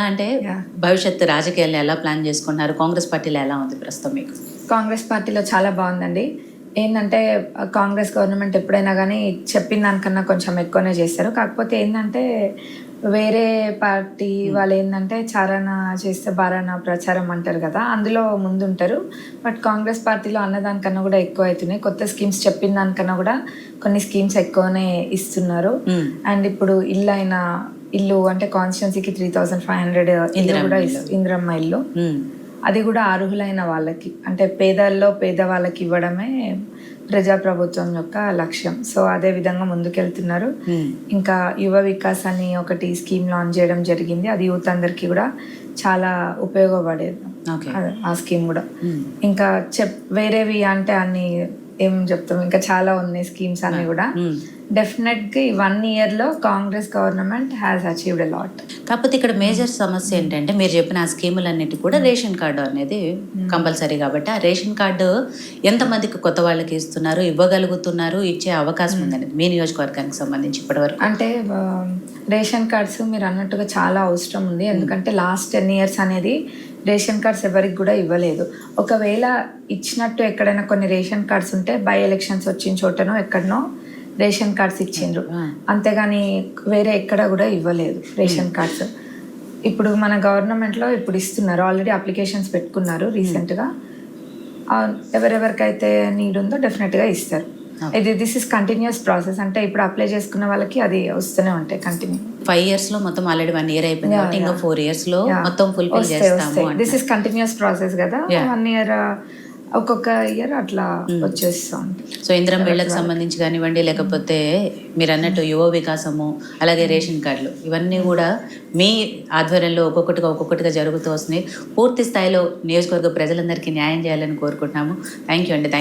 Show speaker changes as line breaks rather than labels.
అంటే భవిష్యత్తు రాజకీయాలను ఎలా ప్లాన్ చేసుకుంటున్నారు? కాంగ్రెస్ పార్టీలో ఎలా ఉంది ప్రస్తుతం మీకు?
కాంగ్రెస్ పార్టీలో చాలా బాగుందండి. ఏంటంటే కాంగ్రెస్ గవర్నమెంట్ ఎప్పుడైనా కానీ చెప్పిన దానికన్నా కొంచెం ఎక్కువనే చేస్తారు. కాకపోతే ఏంటంటే వేరే పార్టీ వాళ్ళు ఏంటంటే చారణ చేస్తే బారాన ప్రచారం అంటారు కదా, అందులో ముందుంటారు. బట్ కాంగ్రెస్ పార్టీలో అన్నదానికన్నా కూడా ఎక్కువ అవుతున్నాయి. కొత్త స్కీమ్స్ చెప్పిన దానికన్నా కూడా కొన్ని స్కీమ్స్ ఎక్కువనే ఇస్తున్నారు. అండ్ ఇప్పుడు ఇల్లు అంటే కాన్స్టిట్యున్సీకి 3500 ఇల్లు కూడా ఇందిరమ్మ ఇల్లు, అది కూడా అర్హులైన వాళ్ళకి, అంటే పేదవాళ్ళకి ఇవ్వడమే ప్రజాప్రభుత్వం యొక్క లక్ష్యం. సో అదే విధంగా ముందుకెళ్తున్నారు. ఇంకా యువ వికాస్ అని ఒకటి స్కీమ్ లాంచ్ చేయడం జరిగింది. అది యూత్ అందరికీ కూడా చాలా ఉపయోగపడేది ఆ స్కీమ్ కూడా. ఇంకా వేరేవి అంటే అన్ని ఏం చెప్తాం, ఇంకా చాలా ఉన్నాయి స్కీమ్స్ అన్ని కూడా. డెఫినెట్గా ఈ 1 yearలో Congress government has achieved a lot.
కాకపోతే ఇక్కడ మేజర్ సమస్య ఏంటంటే మీరు చెప్పిన ఆ స్కీములన్నిటి కూడా రేషన్ కార్డు అనేది కంపల్సరీ కాబట్టి ఆ రేషన్ కార్డు ఎంతమందికి కొత్త వాళ్ళకి ఇస్తున్నారు, ఇవ్వగలుగుతున్నారు, ఇచ్చే అవకాశం ఉందనేది మీ నియోజకవర్గానికి సంబంధించి ఇప్పటివరకు?
అంటే రేషన్ కార్డ్స్ మీరు అన్నట్టుగా చాలా అవసరం ఉంది. ఎందుకంటే లాస్ట్ 10 years అనేది రేషన్ కార్డ్స్ ఎవరికి కూడా ఇవ్వలేదు. ఒకవేళ ఇచ్చినట్టు ఎక్కడైనా కొన్ని రేషన్ కార్డ్స్ ఉంటే బై ఎలక్షన్స్ వచ్చిన చోటనో ఎక్కడనో రేషన్ కార్డ్స్ ఇచ్చిండ్రు, అంతేగాని వేరే ఎక్కడ కూడా ఇవ్వలేదు రేషన్ కార్డ్స్. ఇప్పుడు మన గవర్నమెంట్లో ఇప్పుడు ఇస్తున్నారు, ఆల్రెడీ అప్లికేషన్స్ పెట్టుకున్నారు రీసెంట్గా. ఎవరెవరికైతే నీడ్ ఉందో డెఫినెట్గా ఇస్తారు. This is continuous process. అంటే ఇప్పుడు అప్లై చేసుకున్న వాళ్ళకి అది వస్తూనే ఉంటాయి కంటిన్యూ.
5 yearsలో మొత్తం ఆల్రెడీ 1 year అయిపోయింది కాబట్టి ఇంకా 4 yearsలో మొత్తం ఫుల్ఫిల్ చేస్తాము.
దిస్ ఇస్ కంటిన్యూస్ ప్రాసెస్ కదా, 1 year ఒక్కొక్క ఇయర్ అట్లా వచ్చేస్తూ ఉంటుంది.
సో ఇందిరమ్మ ఇళ్ళకి సంబంధించి కానివ్వండి, లేకపోతే మీరు అన్నట్టు యువ వికాసము, అలాగే రేషన్ కార్డులు, ఇవన్నీ కూడా మీ ఆధ్వర్యంలో ఒక్కొక్కటిగా జరుగుతూ వస్తున్నాయి. పూర్తి స్థాయిలో నియోజకవర్గ ప్రజలందరికీ న్యాయం చేయాలని కోరుకుంటున్నాము. థ్యాంక్ యూ అండి.